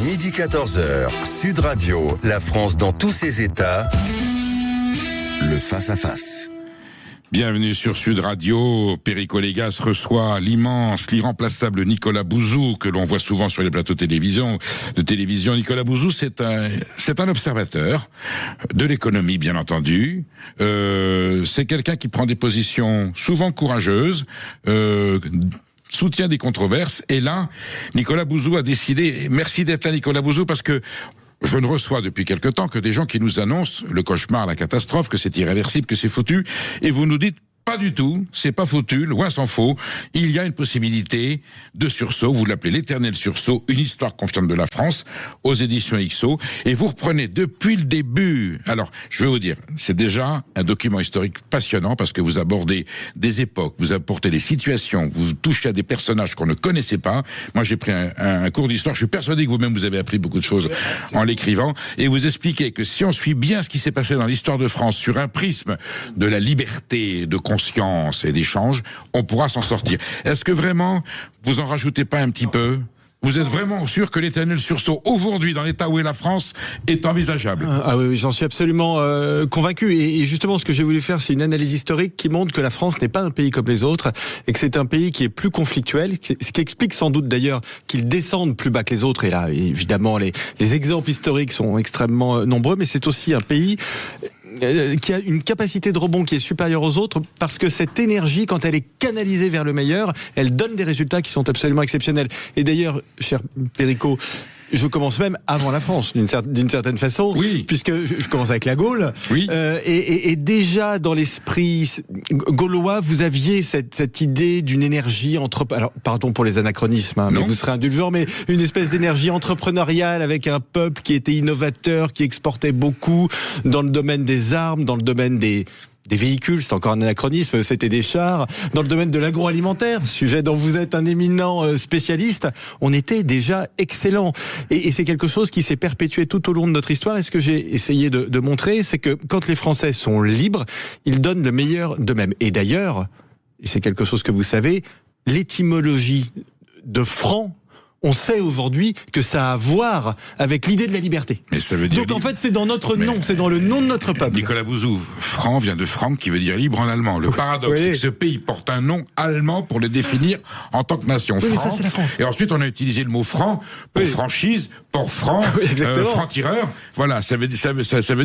Midi 14h, Sud Radio, la France dans tous ses états, le face-à-face. Bienvenue sur Sud Radio. Perico Légas reçoit l'irremplaçable Nicolas Bouzou, que l'on voit souvent sur les plateaux de télévision. Nicolas Bouzou, c'est un observateur de l'économie, bien entendu. C'est quelqu'un qui prend des positions souvent courageuses, soutient des controverses. Et là, Nicolas Bouzou a décidé, merci d'être là Nicolas Bouzou, parce que je ne reçois depuis quelque temps que des gens qui nous annoncent le cauchemar, la catastrophe, que c'est irréversible, que c'est foutu, et vous nous dites pas du tout, c'est pas foutu, loin s'en faut. Il y a une possibilité de sursaut, vous l'appelez l'éternel sursaut, une histoire confiante de la France, aux éditions XO, et vous reprenez depuis le début. Alors, je vais vous dire, c'est déjà un document historique passionnant, parce que vous abordez des époques, vous apportez des situations, vous touchez à des personnages qu'on ne connaissait pas. Moi, j'ai pris un cours d'histoire, je suis persuadé que vous-même, vous avez appris beaucoup de choses en l'écrivant, et vous expliquez que si on suit bien ce qui s'est passé dans l'histoire de France, sur un prisme de la liberté, de conscience et d'échange, on pourra s'en sortir. Est-ce que vraiment, vous en rajoutez pas un petit peu ? Vous êtes vraiment sûr que l'éternel sursaut, aujourd'hui, dans l'état où est la France, est envisageable ? Ah oui, j'en suis absolument convaincu. Et justement, ce que j'ai voulu faire, c'est une analyse historique qui montre que la France n'est pas un pays comme les autres, et que c'est un pays qui est plus conflictuel, ce qui explique sans doute d'ailleurs qu'il descende plus bas que les autres. Et là, évidemment, les exemples historiques sont extrêmement nombreux, mais c'est aussi un pays qui a une capacité de rebond qui est supérieure aux autres, parce que cette énergie, quand elle est canalisée vers le meilleur, elle donne des résultats qui sont absolument exceptionnels. Et d'ailleurs, cher Perico, je commence même avant la France, d'une certaine façon, oui, puisque je commence avec la Gaule. Oui. Et déjà, dans l'esprit gaulois, vous aviez cette idée d'une énergie alors, pardon pour les anachronismes, hein, mais vous serez indulgent, mais une espèce d'énergie entrepreneuriale avec un peuple qui était innovateur, qui exportait beaucoup dans le domaine des armes, dans le domaine des véhicules, c'est encore un anachronisme, c'était des chars. Dans le domaine de l'agroalimentaire, sujet dont vous êtes un éminent spécialiste, on était déjà excellent. Et c'est quelque chose qui s'est perpétué tout au long de notre histoire. Et ce que j'ai essayé de montrer, c'est que quand les Français sont libres, ils donnent le meilleur d'eux-mêmes. Et d'ailleurs, et c'est quelque chose que vous savez, l'étymologie de franc, on sait aujourd'hui que ça a à voir avec l'idée de la liberté. Mais ça veut dire donc en fait, c'est dans notre nom, c'est dans le nom de notre peuple. Nicolas Bouzou, franc vient de franc, qui veut dire libre en allemand. Le paradoxe, c'est que ce pays porte un nom allemand pour le définir en tant que nation. Oui, franc. ça, c'est la France. Et ensuite, on a utilisé le mot franc pour franchise, pour franc, franc-tireur. Voilà, ça veut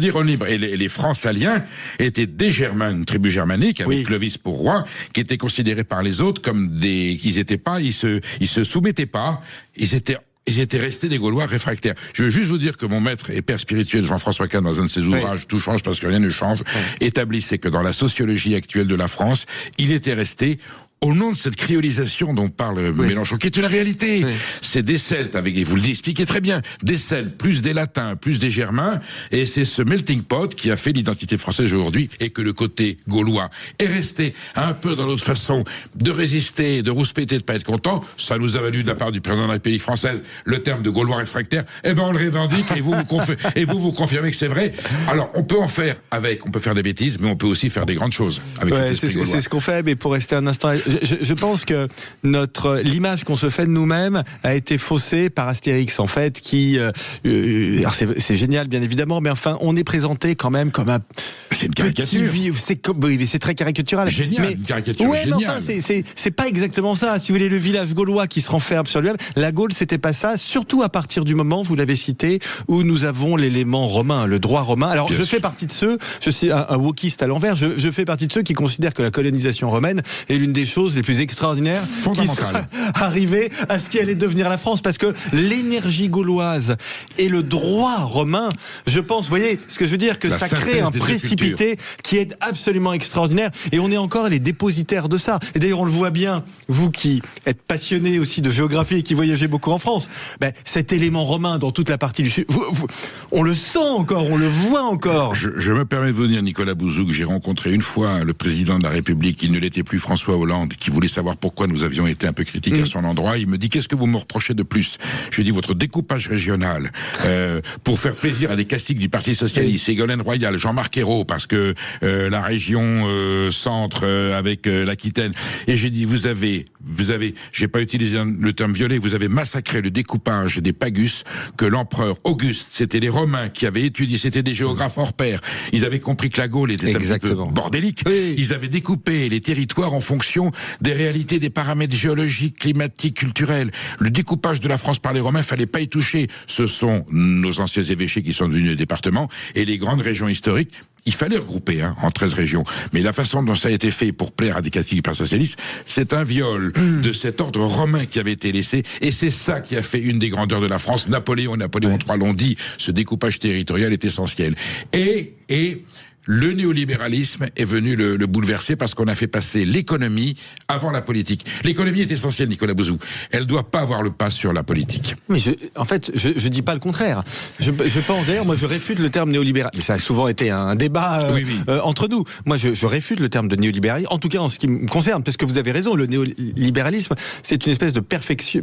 dire on libre. Et les Francs-Saliens étaient des Germains, une tribu germanique, avec Clovis pour roi, qui étaient considérés par les autres comme ils se soumettaient pas. Ils étaient restés des Gaulois réfractaires. Je veux juste vous dire que mon maître et père spirituel Jean-François Kahn, dans un de ses ouvrages, Tout change parce que rien ne change, établissait que dans la sociologie actuelle de la France, il était resté au nom de cette créolisation dont parle Mélenchon, qui est une réalité. C'est des Celtes, et vous l'expliquez très bien, des Celtes, plus des Latins, plus des Germains, et c'est ce melting pot qui a fait l'identité française aujourd'hui, et que le côté gaulois est resté un peu dans notre façon de résister, de rouspéter, de pas être content. Ça nous a valu de la part du président de la République française le terme de Gaulois réfractaire. Eh ben on le revendique, et vous confirmez que c'est vrai. Alors on peut faire des bêtises, mais on peut aussi faire des grandes choses avec cet esprit gaulois. C'est ce qu'on fait, mais pour rester un instant, je pense que l'image qu'on se fait de nous-mêmes a été faussée par Astérix, en fait, qui alors c'est génial, bien évidemment, mais enfin, on est présenté quand même comme un c'est une caricature. C'est très caricatural. Génial, mais, une caricature géniale. Mais enfin, c'est pas exactement ça. Si vous voulez, le village gaulois qui se renferme sur lui-même, la Gaule, c'était pas ça, surtout à partir du moment, vous l'avez cité, où nous avons l'élément romain, le droit romain. Alors, je fais partie de ceux, je suis un wokiste à l'envers, je fais partie de ceux qui considèrent que la colonisation romaine est l'une des choses les plus extraordinaires qui sont arrivées à ce qui allait devenir la France, parce que l'énergie gauloise et le droit romain, je pense, vous voyez ce que je veux dire, que ça crée un précipité qui est absolument extraordinaire, et on est encore les dépositaires de ça. Et d'ailleurs, on le voit bien, vous qui êtes passionné aussi de géographie et qui voyagez beaucoup en France, cet élément romain dans toute la partie du sud, on le sent encore, on le voit encore. Je me permets de vous dire, Nicolas Bouzou, que j'ai rencontré une fois le président de la République, il ne l'était plus, François Hollande, Monde, qui voulait savoir pourquoi nous avions été un peu critiques à son endroit. Il me dit, qu'est-ce que vous me reprochez de plus? Je lui dis, votre découpage régional, pour faire plaisir à des caciques du Parti Socialiste, Ségolène Royal, Jean-Marc Ayrault, parce que la région centre avec l'Aquitaine. Et j'ai dit, vous avez, j'ai pas utilisé le terme violet, vous avez massacré le découpage des pagus que l'empereur Auguste, c'était les Romains qui avaient étudié, c'était des géographes hors pair. Ils avaient compris que la Gaule était un petit peu bordélique. Oui. Ils avaient découpé les territoires en fonction des réalités, des paramètres géologiques, climatiques, culturels. Le découpage de la France par les Romains, fallait pas y toucher. Ce sont nos anciens évêchés qui sont devenus des départements et les grandes régions historiques. Il fallait regrouper en 13 régions. Mais la façon dont ça a été fait pour plaire à des caciques par socialistes, c'est un viol de cet ordre romain qui avait été laissé. Et c'est ça qui a fait une des grandeurs de la France. Napoléon III l'ont dit, ce découpage territorial est essentiel. Et le néolibéralisme est venu le bouleverser parce qu'on a fait passer l'économie avant la politique. L'économie est essentielle, Nicolas Bouzou. Elle ne doit pas avoir le pas sur la politique. Mais je dis pas le contraire. Je pense d'ailleurs, moi je réfute le terme néolibéral. Ça a souvent été un débat entre nous. Moi je réfute le terme de néolibéralisme, en tout cas en ce qui me concerne, parce que vous avez raison, le néolibéralisme, c'est une espèce de perversion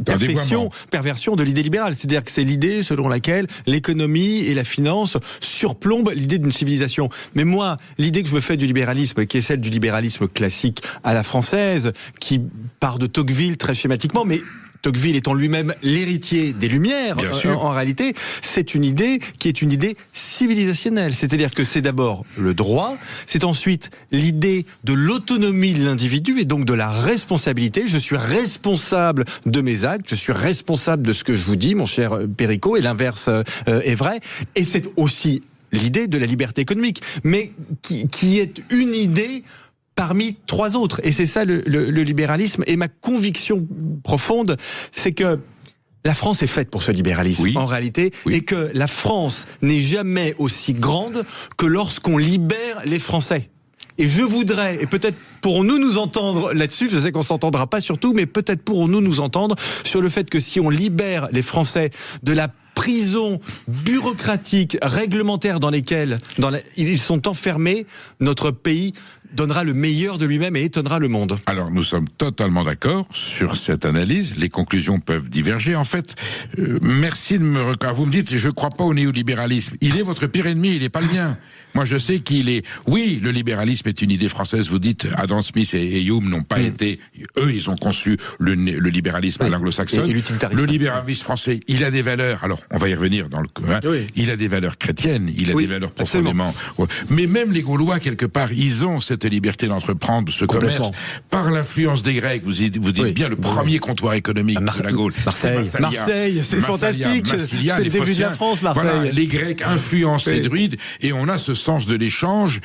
de l'idée libérale. C'est-à-dire que c'est l'idée selon laquelle l'économie et la finance surplombent l'idée d'une civilisation. Mais moi, l'idée que je me fais du libéralisme, qui est celle du libéralisme classique à la française, qui part de Tocqueville très schématiquement, mais Tocqueville étant lui-même l'héritier des Lumières, en réalité, c'est une idée qui est une idée civilisationnelle. C'est-à-dire que c'est d'abord le droit, c'est ensuite l'idée de l'autonomie de l'individu et donc de la responsabilité. Je suis responsable de mes actes, je suis responsable de ce que je vous dis, mon cher Perico, et l'inverse est vrai. Et c'est aussi l'idée de la liberté économique, mais qui est une idée parmi trois autres. Et c'est ça le libéralisme. Et ma conviction profonde, c'est que la France est faite pour ce libéralisme, en réalité, et que la France n'est jamais aussi grande que lorsqu'on libère les Français. Et je voudrais, et peut-être pourrons-nous nous entendre là-dessus, je sais qu'on s'entendra pas sur tout, mais peut-être pourrons-nous nous entendre sur le fait que si on libère les Français de la prison bureaucratique, réglementaire dans lesquelles ils sont enfermés, notre pays donnera le meilleur de lui-même et étonnera le monde. Alors, nous sommes totalement d'accord sur cette analyse. Les conclusions peuvent diverger. En fait, merci de me reconnaître. Vous me dites, je ne crois pas au néolibéralisme. Il est votre pire ennemi, il n'est pas le mien. Moi, je sais qu'il est... Oui, le libéralisme est une idée française. Vous dites, Adam Smith et Hume n'ont pas été... Eux, ils ont conçu le libéralisme à l'anglo-saxonne. Le libéralisme français, il a des valeurs. Alors, on va y revenir dans le... Il a des valeurs chrétiennes, il a des valeurs profondément... Mais même les Gaulois, quelque part, ils ont cette liberté d'entreprendre ce commerce par l'influence des Grecs. Vous dites bien le premier comptoir économique de la Gaule. Marseille, c'est fantastique. C'est le début de la France, Marseille. Voilà, les Grecs influencent les druides et on a ce sens de l'échange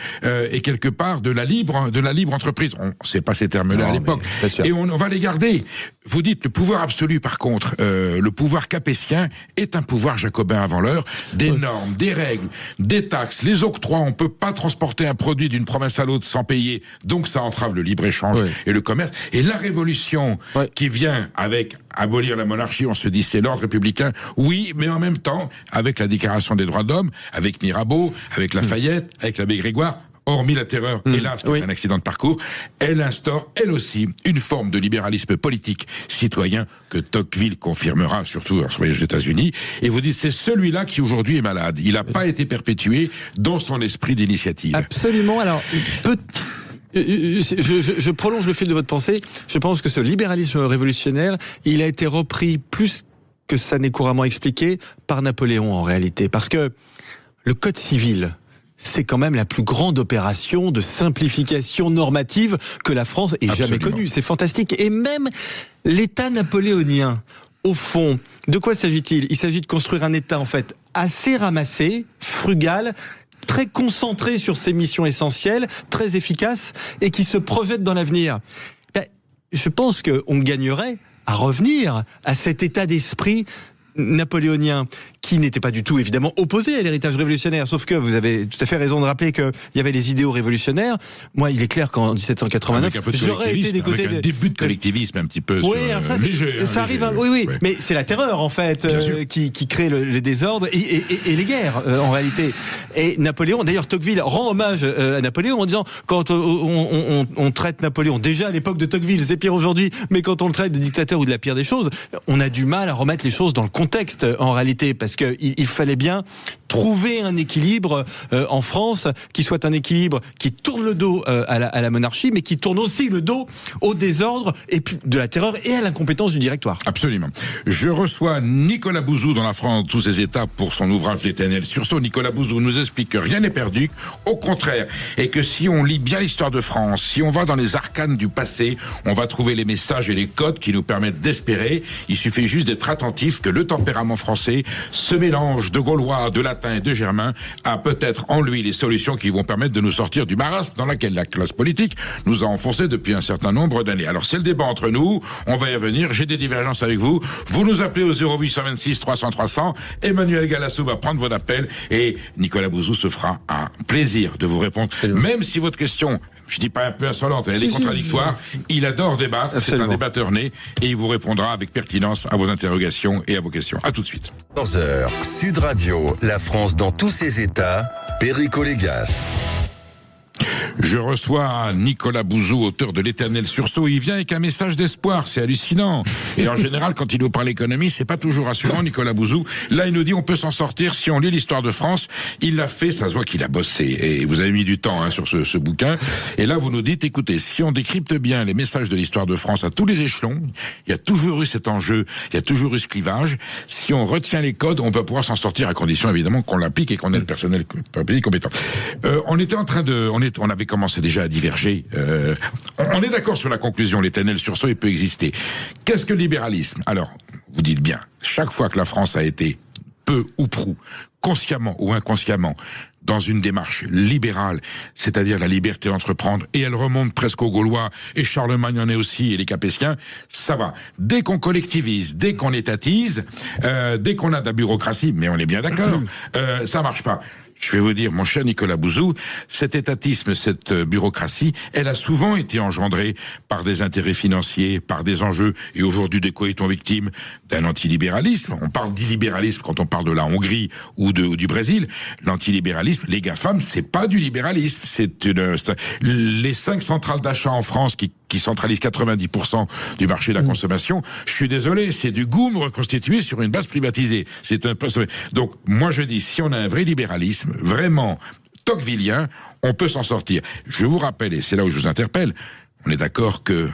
et quelque part de la libre entreprise. On ne sait pas ces termes-là à l'époque. Et on va les garder. Vous dites le pouvoir absolu, par contre, le pouvoir capétien est un pouvoir jacobin avant l'heure. Des normes, des règles, des taxes, les octrois. On ne peut pas transporter un produit d'une province à l'autre sans payer. Donc ça entrave le libre-échange et le commerce. Et la révolution qui vient avec abolir la monarchie, on se dit c'est l'ordre républicain. Oui, mais en même temps, avec la Déclaration des droits de l'homme, avec Mirabeau, avec Lafayette, avec l'abbé Grégoire, hormis la terreur, hélas, qui est un accident de parcours, elle instaure, elle aussi, une forme de libéralisme politique citoyen que Tocqueville confirmera, surtout dans son voyage aux États-Unis. Et vous dites, c'est celui-là qui aujourd'hui est malade. Il n'a pas été perpétué dans son esprit d'initiative. Absolument. Alors, je prolonge le fil de votre pensée. Je pense que ce libéralisme révolutionnaire, il a été repris plus que ça n'est couramment expliqué par Napoléon en réalité. Parce que le Code civil, c'est quand même la plus grande opération de simplification normative que la France ait jamais connue. C'est fantastique. Et même l'État napoléonien, au fond, de quoi s'agit-il ? Il s'agit de construire un État, en fait, assez ramassé, frugal, très concentré sur ses missions essentielles, très efficace, et qui se projette dans l'avenir. Je pense qu'on gagnerait à revenir à cet état d'esprit napoléonien, qui n'était pas du tout évidemment opposé à l'héritage révolutionnaire. Sauf que vous avez tout à fait raison de rappeler qu'il y avait les idéaux révolutionnaires. Moi, il est clair qu'en 1789, j'aurais été des côtés avec un début de collectivisme un petit peu léger. Ça arrive, oui. Mais c'est la terreur en fait qui crée le désordre et les guerres en réalité. Et Napoléon, d'ailleurs, Tocqueville rend hommage à Napoléon en disant quand on traite Napoléon, déjà à l'époque de Tocqueville, c'est pire aujourd'hui, mais quand on le traite de dictateur ou de la pire des choses, on a du mal à remettre les choses dans le contexte en réalité, parce qu'il fallait bien trouver un équilibre en France qui soit un équilibre qui tourne le dos à la monarchie, mais qui tourne aussi le dos au désordre et puis de la terreur et à l'incompétence du directoire. Absolument. Je reçois Nicolas Bouzou dans La France, tous ses états, pour son ouvrage L'Éternel sursaut. Nicolas Bouzou nous explique que rien n'est perdu, au contraire, et que si on lit bien l'histoire de France, si on va dans les arcanes du passé, on va trouver les messages et les codes qui nous permettent d'espérer. Il suffit juste d'être attentif que le tempérament français, ce mélange de gaulois, de latin et de germain, a peut-être en lui les solutions qui vont permettre de nous sortir du marasme dans lequel la classe politique nous a enfoncés depuis un certain nombre d'années. Alors c'est le débat entre nous, on va y revenir, j'ai des divergences avec vous, vous nous appelez au 0826 300 300, Emmanuel Galassou va prendre votre appel et Nicolas Bouzou se fera un plaisir de vous répondre, même si votre question, je dis pas un peu insolente, elle est contradictoire, il adore débattre, c'est un débatteur né et il vous répondra avec pertinence à vos interrogations et à vos questions. À tout de suite. 11h, Sud Radio, la France dans tous ses états, Perico Légas. Je reçois Nicolas Bouzou, auteur de L'Éternel sursaut. Il vient avec un message d'espoir, c'est hallucinant. Et en général, quand il nous parle économie, c'est pas toujours rassurant, Nicolas Bouzou. Là, il nous dit on peut s'en sortir si on lit l'histoire de France. Il l'a fait, ça se voit qu'il a bossé. Et vous avez mis du temps sur ce bouquin. Et là, vous nous dites, écoutez, si on décrypte bien les messages de l'histoire de France à tous les échelons, il y a toujours eu cet enjeu, il y a toujours eu ce clivage. Si on retient les codes, on peut pouvoir s'en sortir à condition, évidemment, qu'on l'applique et qu'on ait le personnel compétent. On était en train de... On avait commencé déjà à diverger. On est d'accord sur la conclusion, l'Éternel sursaut, il peut exister. Qu'est-ce que le libéralisme? Alors, vous dites bien, chaque fois que la France a été, peu ou prou, consciemment ou inconsciemment, dans une démarche libérale, c'est-à-dire la liberté d'entreprendre, et elle remonte presque aux Gaulois, et Charlemagne en est aussi, et les Capétiens, ça va. Dès qu'on collectivise, dès qu'on étatise, dès qu'on a de la bureaucratie, mais on est bien d'accord, ça marche pas. Je vais vous dire, mon cher Nicolas Bouzou, cet étatisme, cette bureaucratie, elle a souvent été engendrée par des intérêts financiers, par des enjeux, et aujourd'hui, de quoi est-on victime? D'un antilibéralisme. On parle d'illibéralisme quand on parle de la Hongrie ou du Brésil. L'antilibéralisme, les GAFAM, c'est pas du libéralisme. Les 5 centrales d'achat en France qui centralisent 90% du marché de la consommation, je suis désolé, c'est du GOUM reconstitué sur une base privatisée. C'est un peu... Donc, moi je dis, si on a un vrai libéralisme, vraiment tocquevillien, on peut s'en sortir. Je vous rappelle, et c'est là où je vous interpelle, on est d'accord que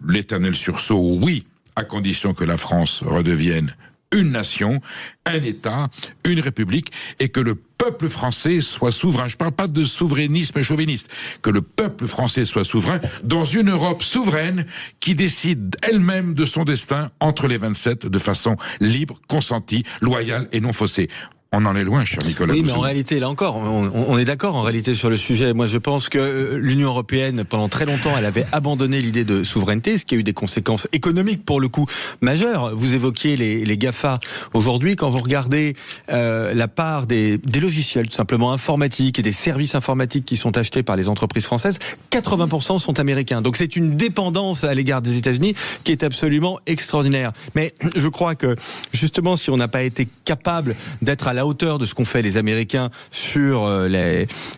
l'Éternel sursaut, oui, à condition que la France redevienne une nation, un État, une république, et que le peuple français soit souverain. Je ne parle pas de souverainisme chauviniste. Que le peuple français soit souverain dans une Europe souveraine qui décide elle-même de son destin entre les 27 de façon libre, consentie, loyale et non faussée. On en est loin, cher Nicolas Bouzou. Oui, mais en réalité, là encore, on est d'accord en réalité sur le sujet. Moi, je pense que l'Union européenne, pendant très longtemps, elle avait abandonné l'idée de souveraineté, ce qui a eu des conséquences économiques, pour le coup, majeures. Vous évoquiez les GAFA. Aujourd'hui, quand vous regardez la part des logiciels, tout simplement informatiques, et des services informatiques qui sont achetés par les entreprises françaises, 80% sont américains. Donc c'est une dépendance à l'égard des États-Unis qui est absolument extraordinaire. Mais je crois que, justement, si on n'a pas été capable d'être à la hauteur de ce qu'ont fait les Américains sur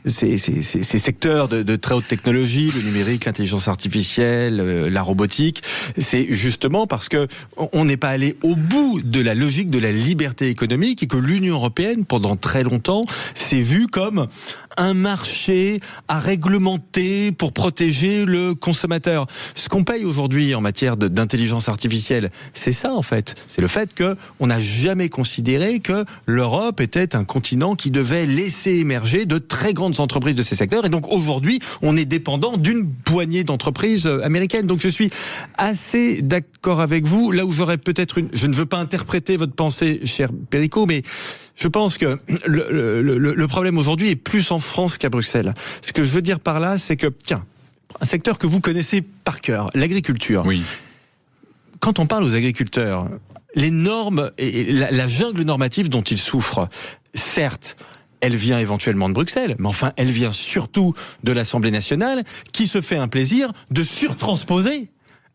ces secteurs de très haute technologie, le numérique, l'intelligence artificielle, la robotique, c'est justement parce que on n'est pas allé au bout de la logique de la liberté économique et que l'Union européenne, pendant très longtemps, s'est vue comme un marché à réglementer pour protéger le consommateur. Ce qu'on paye aujourd'hui en matière d'intelligence artificielle, c'est ça en fait. C'est le fait qu'on n'a jamais considéré que l'Europe était un continent qui devait laisser émerger de très grandes entreprises de ces secteurs. Et donc aujourd'hui, on est dépendant d'une poignée d'entreprises américaines. Donc je suis assez d'accord avec vous. Là où j'aurais peut-être je ne veux pas interpréter votre pensée, cher Perico, mais je pense que le problème aujourd'hui est plus en France qu'à Bruxelles. Ce que je veux dire par là, c'est que, tiens, un secteur que vous connaissez par cœur, l'agriculture. Oui. Quand on parle aux agriculteurs, les normes et la jungle normative dont il souffre, certes, elle vient éventuellement de Bruxelles, mais enfin, elle vient surtout de l'Assemblée nationale, qui se fait un plaisir de surtransposer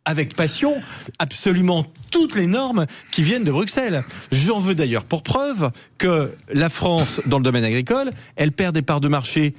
avec passion absolument toutes les normes qui viennent de Bruxelles. J'en veux d'ailleurs pour preuve que la France, dans le domaine agricole, elle perd des parts de marché,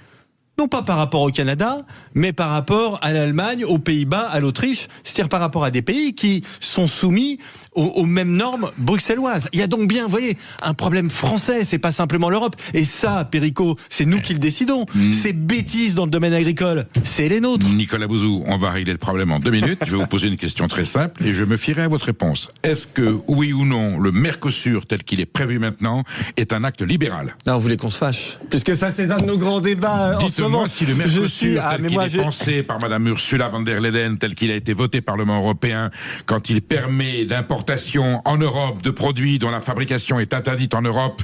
non pas par rapport au Canada, mais par rapport à l'Allemagne, aux Pays-Bas, à l'Autriche, c'est-à-dire par rapport à des pays qui sont soumis aux mêmes normes bruxelloises. Il y a donc bien, vous voyez, un problème français, c'est pas simplement l'Europe. Et ça, Perico, c'est nous qui le décidons. Ces bêtises dans le domaine agricole, c'est les nôtres. Nicolas Bouzou, on va régler le problème en 2 minutes. Je vais vous poser une question très simple et je me fierai à votre réponse. Est-ce que, oui ou non, le Mercosur, tel qu'il est prévu maintenant, est un acte libéral? Non, vous voulez qu'on se fâche? Puisque ça, c'est un de nos grands débats en ce moment. Dites-moi si le Mercosur, tel qu'il est pensé par Madame Ursula von der Leyen, tel qu'il a été voté par le Parlement européen, quand il permet l'importation en Europe de produits dont la fabrication est interdite en Europe.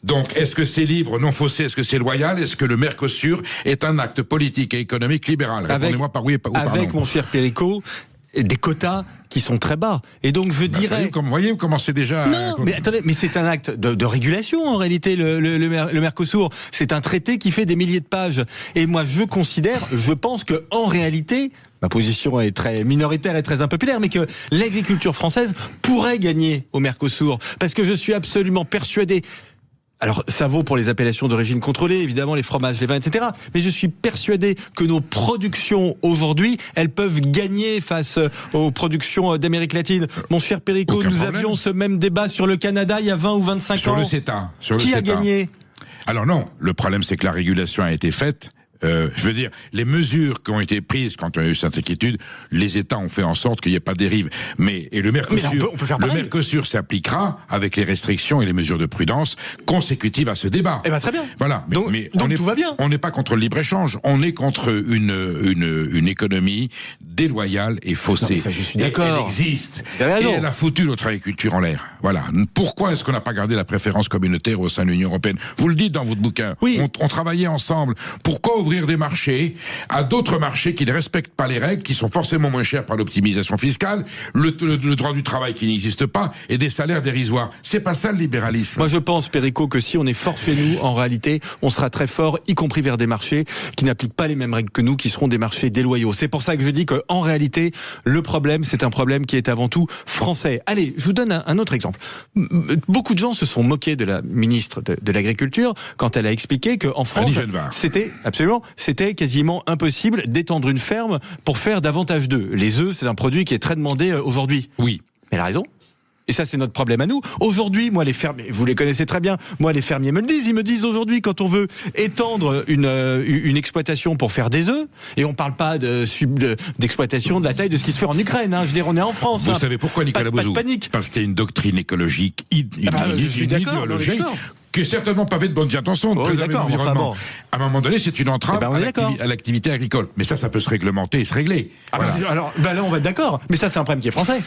Donc, est-ce que c'est libre, non faussé? Est-ce que c'est loyal? Est-ce que le Mercosur est un acte politique et économique libéral? Répondez-moi par oui ou par non. Avec, mon cher Perico, des quotas qui sont très bas. Et donc, je dirais... Vous voyez, vous commencez déjà... Non, mais attendez, mais c'est un acte de régulation, en réalité, le Mercosur. C'est un traité qui fait des milliers de pages. Et moi, je pense que en réalité... Ma position est très minoritaire et très impopulaire, mais que l'agriculture française pourrait gagner au Mercosur. Parce que je suis absolument persuadé... Alors, ça vaut pour les appellations d'origine contrôlée, évidemment, les fromages, les vins, etc. Mais je suis persuadé que nos productions, aujourd'hui, elles peuvent gagner face aux productions d'Amérique latine. Mon cher Perico, nous avions ce même débat sur le Canada il y a 20 ou 25 ans. Sur le CETA. Qui a gagné? Alors non, le problème c'est que la régulation a été faite. Je veux dire, les mesures qui ont été prises quand on a eu cette inquiétude, les États ont fait en sorte qu'il n'y ait pas de dérive. Et le Mercosur, le Mercosur s'appliquera avec les restrictions et les mesures de prudence consécutives à ce débat. Eh ben très bien. Voilà. Donc tout va bien. On n'est pas contre le libre-échange, on est contre une économie déloyale et faussée. Non, ça, je suis d'accord. Elle existe. Et elle a foutu notre agriculture en l'air. Voilà. Pourquoi est-ce qu'on n'a pas gardé la préférence communautaire au sein de l'Union européenne? Vous le dites dans votre bouquin. Oui. On travaillait ensemble. Pourquoi ouvrir des marchés à d'autres marchés qui ne respectent pas les règles, qui sont forcément moins chers par l'optimisation fiscale, le droit du travail qui n'existe pas et des salaires dérisoires? C'est pas ça le libéralisme. Moi je pense, Perico, que si on est fort chez nous, en réalité, on sera très fort, y compris vers des marchés qui n'appliquent pas les mêmes règles que nous, qui seront des marchés déloyaux. C'est pour ça que je dis qu'en réalité, le problème, c'est un problème qui est avant tout français. Allez, je vous donne un autre exemple. Beaucoup de gens se sont moqués de la ministre de l'Agriculture quand elle a expliqué qu'en France, c'était quasiment impossible d'étendre une ferme pour faire davantage d'œufs. Les œufs, c'est un produit qui est très demandé aujourd'hui. Oui. Mais elle a raison. Et ça, c'est notre problème à nous. Aujourd'hui, moi, les fermiers, vous les connaissez très bien, moi, les fermiers me le disent. Ils me disent aujourd'hui, quand on veut étendre une exploitation pour faire des œufs, et on parle pas d'exploitation de la taille de ce qui se fait en Ukraine, hein. Je veux dire, on est en France. Vous savez pourquoi, Nicolas Bouzou? Pas de panique. Parce qu'il y a une doctrine écologique, une idéologie, qui est certainement pavée de bonnes intentions, de préserver l'environnement. À un moment donné, c'est une entrave à l'activité agricole. Mais ça peut se réglementer et se régler. Voilà. Alors, là, on va être d'accord. Mais ça, c'est un problème qui est français.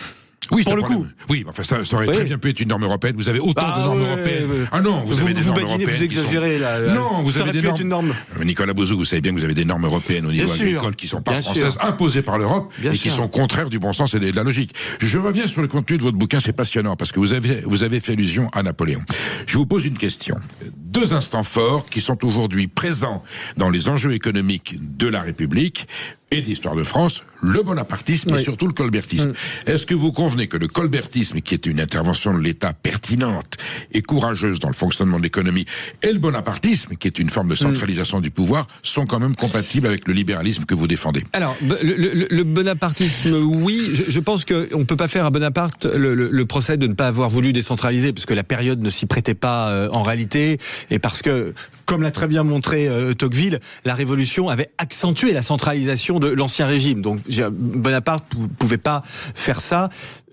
Oui, pour le coup. Oui, enfin, ça aurait très bien pu être une norme européenne. Vous avez autant de normes européennes. Ah non, vous avez des normes européennes. Vous exagérez là. Non, vous avez des normes. Une norme. Nicolas Bouzou, vous savez bien que vous avez des normes européennes au niveau agricole qui sont pas françaises, imposées par l'Europe et qui sont contraires du bon sens et de la logique. Je reviens sur le contenu de votre bouquin, c'est passionnant parce que vous avez fait allusion à Napoléon. Je vous pose une question. 2 instants forts qui sont aujourd'hui présents dans les enjeux économiques de la République et de l'histoire de France, le bonapartisme et surtout le colbertisme. Est-ce que vous convenez que le colbertisme, qui est une intervention de l'État pertinente et courageuse dans le fonctionnement de l'économie, et le bonapartisme, qui est une forme de centralisation du pouvoir, sont quand même compatibles avec le libéralisme que vous défendez? Alors, le bonapartisme, oui. Je pense qu'on ne peut pas faire à Bonaparte le procès de ne pas avoir voulu décentraliser, parce que la période ne s'y prêtait pas en réalité, et parce que, comme l'a très bien montré Tocqueville, la Révolution avait accentué la centralisation de l'ancien régime. Donc Bonaparte ne pouvait pas faire ça.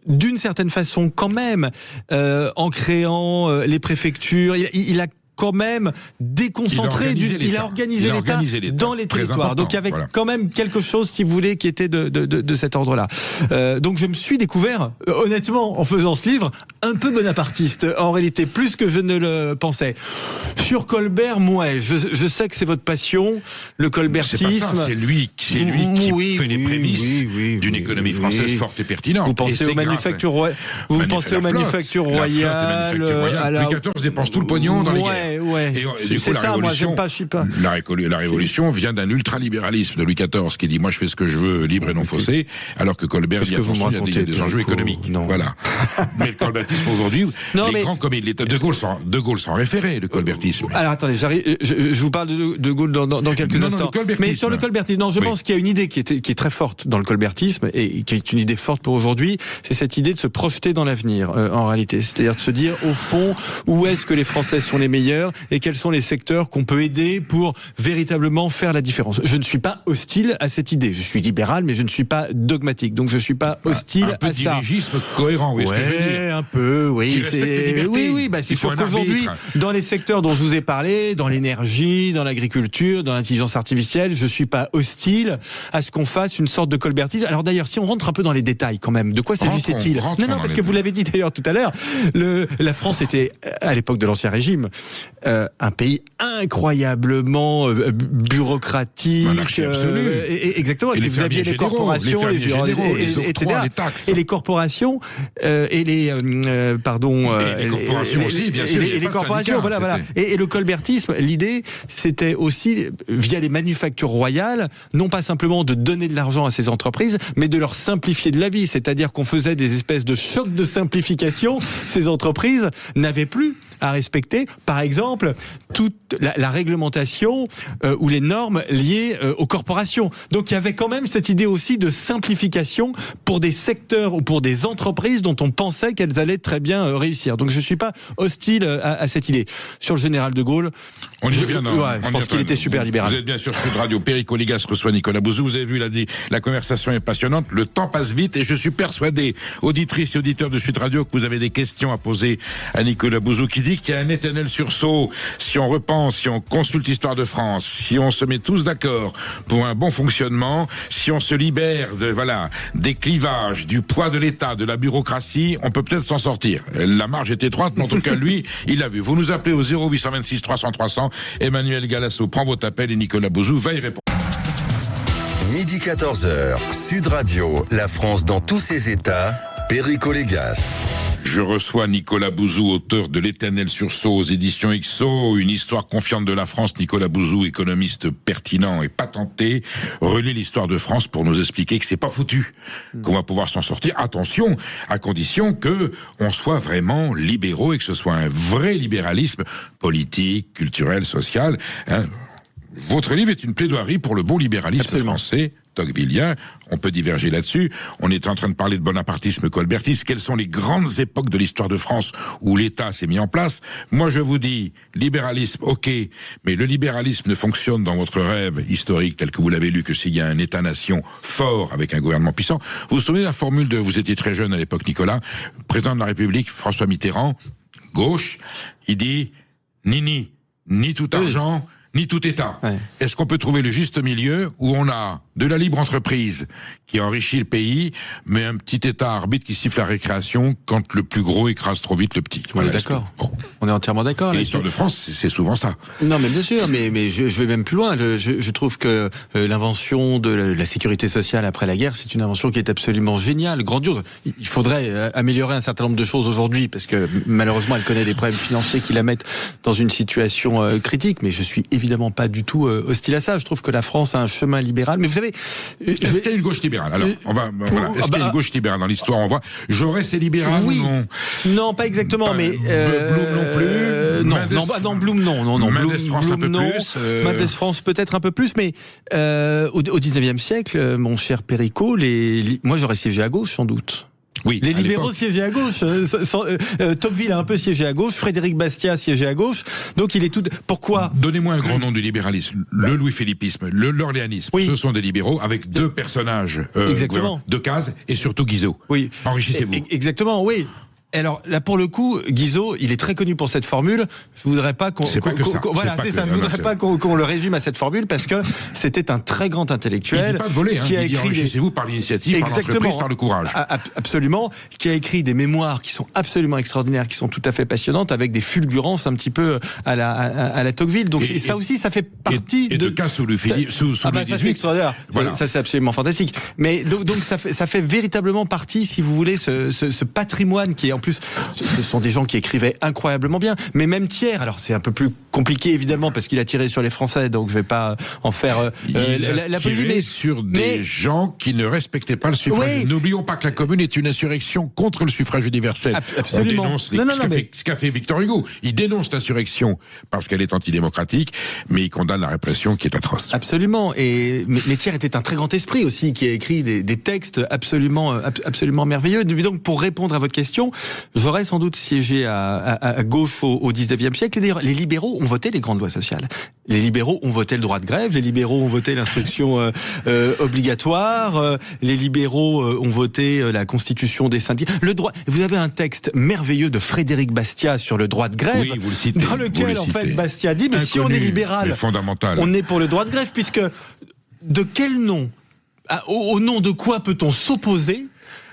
D'une certaine façon, quand même, en créant les préfectures, il a quand même déconcentré, il a organisé l'État dans les territoires. Donc il y avait quand même quelque chose, si vous voulez, qui était de cet ordre-là. Donc je me suis découvert, honnêtement, en faisant ce livre, un peu bonapartiste, en réalité, plus que je ne le pensais. Sur Colbert, je sais que c'est votre passion, le colbertisme. C'est pas ça, c'est lui qui fait les prémices d'une économie française forte et pertinente. Vous pensez aux manufactures royales. Vous pensez aux manufactures royales. Louis XIV dépense tout le pognon dans les guerres. Et du coup, la Révolution vient d'un ultralibéralisme de Louis XIV qui dit moi je fais ce que je veux, libre et non faussé, alors que Colbert dit attention, il y a des enjeux économiques. Voilà. Mais le colbertisme aujourd'hui, les grands comme l'État de Gaulle s'en référait, le colbertisme. Alors attendez, je vous parle de Gaulle dans quelques instants. Mais sur le colbertisme, je pense qu'il y a une idée qui est très forte dans le colbertisme et qui est une idée forte pour aujourd'hui, c'est cette idée de se projeter dans l'avenir en réalité, c'est-à-dire de se dire au fond où est-ce que les Français sont les meilleurs et quels sont les secteurs qu'on peut aider pour véritablement faire la différence. Je ne suis pas hostile à cette idée, je suis libéral mais je ne suis pas dogmatique, donc je ne suis pas hostile à ça. Un peu de dirigisme cohérent, oui, ce que je veux dire. Un peu, oui. Qui respecte les libertés. Oui, c'est sûr qu'aujourd'hui, dans les secteurs dont je vous ai parlé, dans l'énergie, dans l'agriculture, dans l'intelligence artificielle, je ne suis pas hostile à ce qu'on fasse une sorte de colbertisme. Alors d'ailleurs, si on rentre un peu dans les détails quand même, de quoi s'agissait-il ? Non, parce que vous l'avez dit d'ailleurs tout à l'heure, la France était, à l'époque de l'Ancien Régime, un pays incroyablement bureaucratique. Monarchie absolue. Exactement. Et vous aviez les corporations, les octrois, les taxes. Et les corporations, et les corporations aussi, bien sûr. Et les corporations, voilà. Et le colbertisme, l'idée, c'était aussi, via les manufactures royales, non pas simplement de donner de l'argent à ces entreprises, mais de leur simplifier de la vie. C'est-à-dire qu'on faisait des espèces de chocs de simplification. Ces entreprises n'avaient plus à respecter, par exemple, toute la réglementation ou les normes liées aux corporations. Donc il y avait quand même cette idée aussi de simplification pour des secteurs ou pour des entreprises dont on pensait qu'elles allaient très bien réussir. Donc je ne suis pas hostile à cette idée. Sur le général de Gaulle, je pense qu'il était super libéral. Vous êtes bien sûr Sud Radio, Perico Légas reçoit Nicolas Bouzou. Vous avez vu, la conversation est passionnante, le temps passe vite et je suis persuadé, auditrices et auditeurs de Sud Radio, que vous avez des questions à poser à Nicolas Bouzou qui dit qu'il y a un éternel sursaut. Si on repense, si on consulte l'histoire de France, si on se met tous d'accord pour un bon fonctionnement, si on se libère des clivages, du poids de l'État, de la bureaucratie, on peut peut-être s'en sortir. La marge est étroite, mais en tout cas, lui, il l'a vu. Vous nous appelez au 0826 300 300. Emmanuel Galasso prend votre appel et Nicolas Bouzou va y répondre. Midi 14h, Sud Radio, la France dans tous ses états, Perico Légas. Je reçois Nicolas Bouzou, auteur de L'Éternel sursaut aux éditions XO, une histoire confiante de la France. Nicolas Bouzou, économiste pertinent et patenté, relie l'histoire de France pour nous expliquer que c'est pas foutu, qu'on va pouvoir s'en sortir. Attention, à condition que on soit vraiment libéraux et que ce soit un vrai libéralisme politique, culturel, social. Votre livre est une plaidoirie pour le bon libéralisme français. Tocquevillien, on peut diverger là-dessus. On est en train de parler de bonapartisme, colbertisme. Quelles sont les grandes époques de l'histoire de France où l'État s'est mis en place? Moi, je vous dis, libéralisme, ok, mais le libéralisme ne fonctionne dans votre rêve historique tel que vous l'avez lu que s'il y a un État-nation fort avec un gouvernement puissant. Vous vous souvenez de la formule vous étiez très jeune à l'époque, Nicolas, président de la République, François Mitterrand, gauche, il dit, ni tout argent, ni tout État. Ouais. Est-ce qu'on peut trouver le juste milieu où on a de la libre entreprise qui enrichit le pays, mais un petit État arbitre qui siffle la récréation quand le plus gros écrase trop vite le petit? On est d'accord. On est entièrement d'accord. L'histoire de France, c'est souvent ça. Non, mais bien sûr, mais je vais même plus loin. Je trouve que l'invention de la sécurité sociale après la guerre, c'est une invention qui est absolument géniale, grandiose. Il faudrait améliorer un certain nombre de choses aujourd'hui, parce que malheureusement, elle connaît des problèmes financiers qui la mettent dans une situation critique, mais je suis évidemment pas du tout hostile à ça. Je trouve que la France a un chemin libéral. Mais vous savez... Est-ce qu'il y a une gauche libérale? Alors, Est-ce qu'il y a une gauche libérale dans l'histoire? On voit. Jaurès est libéral ou non? Non, pas exactement, mais... Blum non plus? Non, Blum non. Mendes France un peu plus? Mendes France peut-être un peu plus, mais au 19e siècle, mon cher Perico, moi j'aurais siégé à gauche sans doute. Oui, les libéraux siégeaient à gauche. Tocqueville a un peu siégé à gauche. Frédéric Bastiat siégeait à gauche. Donc il est tout. Pourquoi? Donnez-moi un grand nom du libéralisme. Le Louis-Philippisme, l'orléanisme. Oui. Ce sont des libéraux avec deux personnages. Exactement. Decazes et surtout Guizot. Oui. Enrichissez-vous. Exactement. Oui. Alors là, pour le coup, Guizot, il est très connu pour cette formule. Je voudrais pas qu'on, c'est pas que ça. Voilà, c'est ça. Je voudrais pas qu'on le résume à cette formule parce que c'était un très grand intellectuel. Il dit pas de voler, qui a écrit enrichissez-vous par l'initiative, par l'entreprise, par le courage. Absolument. Qui a écrit des mémoires qui sont absolument extraordinaires, qui sont tout à fait passionnantes, avec des fulgurances un petit peu à la Tocqueville. Donc et ça aussi, ça fait partie de cas sous le Philippe, sous ça, Louis c'est extraordinaire. Voilà. Ça, c'est absolument fantastique. Mais donc ça fait véritablement partie, si vous voulez, ce patrimoine qui est en plus. Ce sont des gens qui écrivaient incroyablement bien, mais même Thiers, alors c'est un peu plus compliqué évidemment parce qu'il a tiré sur les Français, donc je vais pas en faire la polémique sur des gens qui ne respectaient pas le suffrage. Oui. N'oublions pas que la Commune est une insurrection contre le suffrage universel. Absolument. On dénonce ce qu'a fait Victor Hugo. Il dénonce l'insurrection parce qu'elle est antidémocratique, mais il condamne la répression qui est atroce. Absolument. Mais Thiers était un très grand esprit aussi, qui a écrit des textes absolument merveilleux. Donc pour répondre à votre question, j'aurais sans doute siégé à gauche au 19e siècle. Et d'ailleurs, les libéraux ont voté les grandes lois sociales. Les libéraux ont voté le droit de grève, les libéraux ont voté l'instruction obligatoire, les libéraux ont voté la constitution des syndicats. Le droit. Vous avez un texte merveilleux de Frédéric Bastiat sur le droit de grève, oui, vous le citez, dans lequel en fait Bastiat dit mais si on est libéral, on est pour le droit de grève, puisque de quel nom, au nom de quoi peut-on s'opposer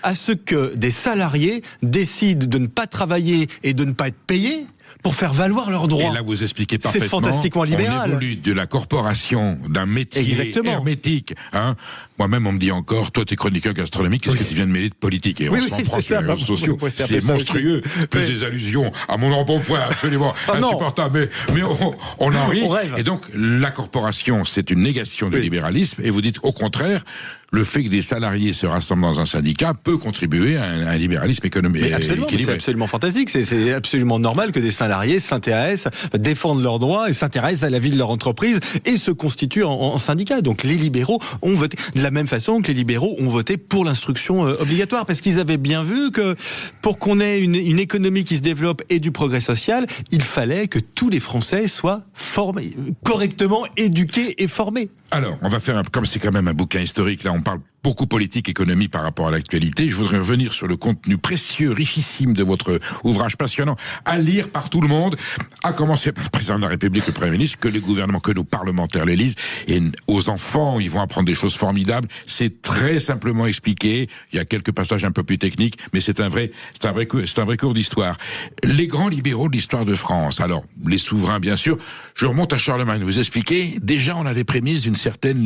à ce que des salariés décident de ne pas travailler et de ne pas être payés pour faire valoir leurs droits. Et là, vous expliquez parfaitement. C'est fantastiquement libéral. On évolue de la corporation, d'un métier hermétique. Hein. Moi-même, on me dit encore, toi, t'es chroniqueur gastronomique, qu'est-ce que tu viens de mêler de politique? Et on s'en prend sur les réseaux sociaux. C'est monstrueux. Plus des allusions à mon embonpoint absolument insupportable. Mais on en rit. Et donc, la corporation, c'est une négation du libéralisme. Et vous dites, au contraire, le fait que des salariés se rassemblent dans un syndicat peut contribuer à un libéralisme économique équilibré. C'est absolument fantastique. C'est absolument normal que des salariés s'intéressent, défendent leurs droits et s'intéressent à la vie de leur entreprise et se constituent en syndicat. Donc les libéraux ont voté de la même façon que les libéraux ont voté pour l'instruction obligatoire, parce qu'ils avaient bien vu que pour qu'on ait une économie qui se développe et du progrès social, il fallait que tous les Français soient formés, correctement éduqués et formés. Alors, on va faire, comme c'est quand même un bouquin historique, là on parle beaucoup politique, économie par rapport à l'actualité. Je voudrais revenir sur le contenu précieux, richissime de votre ouvrage passionnant, à lire par tout le monde, à commencer par le président de la République, le Premier ministre, que les gouvernements, que nos parlementaires les lisent, et aux enfants, ils vont apprendre des choses formidables. C'est très simplement expliqué. Il y a quelques passages un peu plus techniques, mais c'est un vrai cours d'histoire. Les grands libéraux de l'histoire de France. Alors, les souverains, bien sûr. Je remonte à Charlemagne. Vous expliquez, déjà, on a des prémices d'une certaine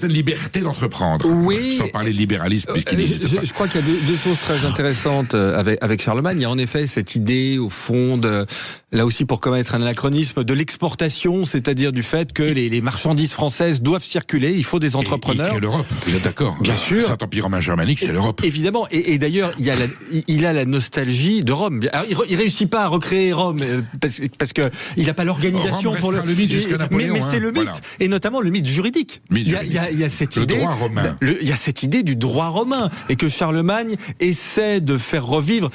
liberté d'entreprendre. Oui. Sans parler de libéralisme, puisqu'il n'existe pas. Je crois qu'il y a deux choses très intéressantes avec Charlemagne. Il y a en effet cette idée, au fond, là aussi pour commettre un anachronisme, de l'exportation, c'est-à-dire du fait que les marchandises françaises doivent circuler, il faut des entrepreneurs. Et l'Europe, vous êtes d'accord? Bien sûr. Saint-Empire romain germanique, c'est l'Europe. Évidemment. Et d'ailleurs, il a la nostalgie de Rome. Alors, il réussit pas à recréer Rome, parce que il n'a pas l'organisation pour le mythe jusqu'à Napoléon. Mais c'est le mythe. Voilà. Et notamment le mythe juridique. Il y a cette idée. Le droit romain. Il y a cette idée du droit romain, et que Charlemagne essaie de faire revivre.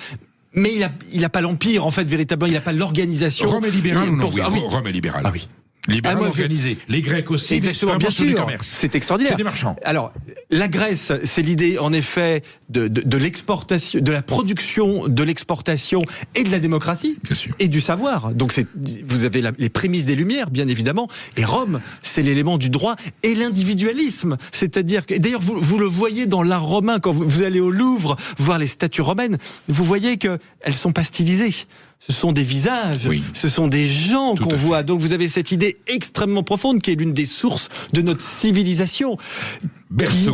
Mais il n'a pas l'empire, en fait, véritablement. Il n'a pas l'organisation. Rome est libéral ou non? Rome est libéral. Ah oui. Libéral organisé. Les Grecs aussi. Exactement, bien sûr. C'est extraordinaire. C'est des marchands. Alors, la Grèce, c'est l'idée, en effet, de l'exportation, de la production, de l'exportation et de la démocratie. Bien sûr. Et du savoir. Donc, vous avez les prémices des Lumières, bien évidemment. Et Rome, c'est l'élément du droit et l'individualisme. C'est-à-dire que, d'ailleurs, vous le voyez dans l'art romain, quand vous allez au Louvre voir les statues romaines, vous voyez qu'elles sont pas stylisées. Ce sont des visages, ce sont des gens qu'on voit. Donc vous avez cette idée extrêmement profonde qui est l'une des sources de notre civilisation.